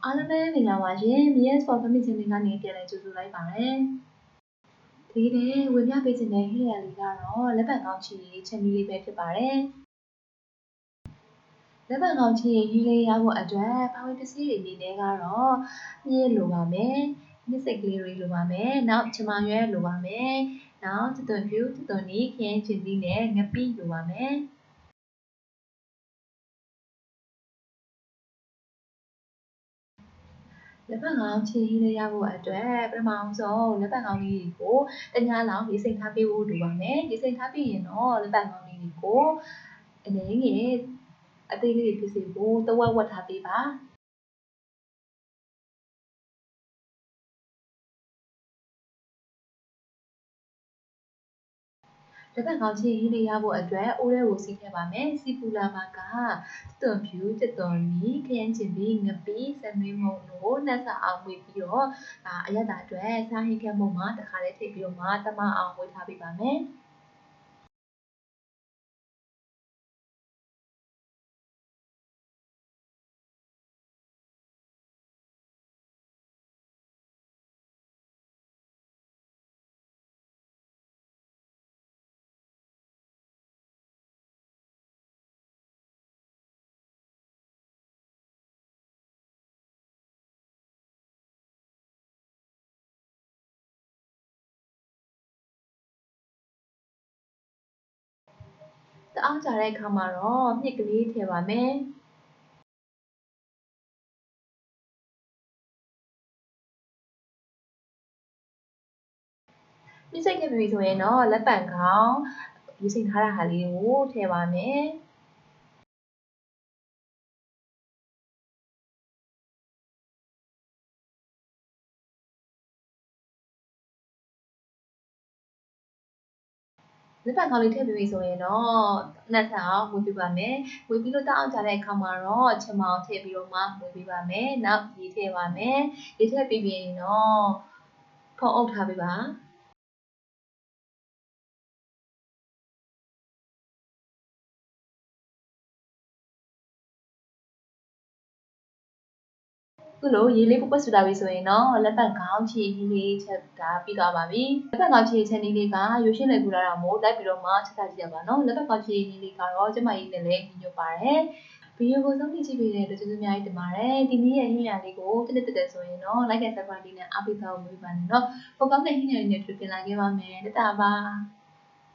အားလုံးပဲမင်္ဂလာပါရှင်။ Mias for Family Channel ကနေပြန်လည်ကြိုဆိုလိုက်ပါတယ်။ဒီနေ့ဝင်ပြပေးခြင်းတဲ့ဟင်းရလေးကတော့လက်ပံကောင်းချီချက်နည်းလေးပဲဖြစ်ပါတယ်။လက်ပံကောင်းချီဟင်းလေးရဖို့အတွက်ပါဝင်ပစ္စည်းတွေအနေနဲ့ကတော့မြင်းလိုပါမယ်။နှစ်စိတ်ကလေးတွေလိုပါမယ်။နောက်ချမရွက်လိုပါမယ်။နောက်သွန်ဖြူသွန်နီခင်းချင်သီးနဲ့ငပိလိုပါမယ်။လက်ပံကောင်းချီဟင်းလေးရဖို့အတွက်ပထမဆုံးလက်ပံကောင်းလေးကိုတညလောက်ရေစိမ်ထားပေးဖို့လိုပါမယ်။ရေစိမ်ထားပြီးရင်တော့လက်ပံကောင်းလေးကိုအနေငယ်အသေးလေးဖြစ်စေဖို့တဝက်ဝက်ထားပေးပါ။လက်ပံကောင်းချီဟင်းလေးရဖို့အတွက်အိုးထဲကိုစီးထည့်ပါမယ်။စီပူလာမှာကသွန်ဖြူသွန်နီခရမ်းချင်သီးငပိစနွေးမုံတို့နှက်စာအောင်ဝေပြီးတော့အရက်တာအတွက်စားဟင်းခက်မုံမှာတခါလေးထည့်ပြီးတော့မှတမအောင်ဝေထားပေးပါမယ်။တအားကြတဲ့အခါမှာတော့မြစ်ကလေးထည့်ပါမယ်။မြစ်စိတ်ထည့်ပြီဆိုရင်တော့လက်ပံကောင်းရေစိမ်ထားတဲ့ဟာလေးကိုထည့်ပါမယ်။လက်ပံကောင်းလေးထည့်ပြီးဆိုရင်တော့နှက်ထအောင်ဝေပေးပါမယ်။ဝေပြီးလို့တအောင်ကြတဲ့အခါမှာတော့ချမောင်ထည့်ပြီးတော့မှဝေပေးပါမယ်။နောက်ရေထည့်ပါမယ်။ရေထည့်ပြီးရင်တော့ဖုံးအုပ်ထားပေးပါ။ခုလိုရေလေးပုတ်ပုတ်ဆူလာပြီဆိုရင်တော့လက်ပံကောင်းချီဟင်းလေးချက်တာပြီးသွားပါပြီ။လက်ပံကောင်းချီချက်နည်းလေးကရိုးရှင်းလေကူလာတာမို့လိုက်ပြီးတော့မှချက်တာကြည့်ရပါနော်။လက်ပံကောင်းချီဟင်းလေးကတော့ကျမကြီးနဲ့လည်းညီညွတ်ပါတယ်။ဗီဒီယိုကိုဆုံးဖြတ်ကြည့်ပေးတဲ့အတွက်ကျေးဇူးအများကြီးတင်ပါတယ်။ဒီနေ့ရဲ့ဟင်းရလေးကိုတစ်တက်ဆိုရင်တော့ like and subscribe လေးနဲ့အားပေးသွားဖို့မဖြစ်ပါနဲ့နော်။ပိုကောင်းတဲ့ဟင်းရလေးတွေတွေ့ပြန်လာခဲ့ပါမယ်။တတားပါ။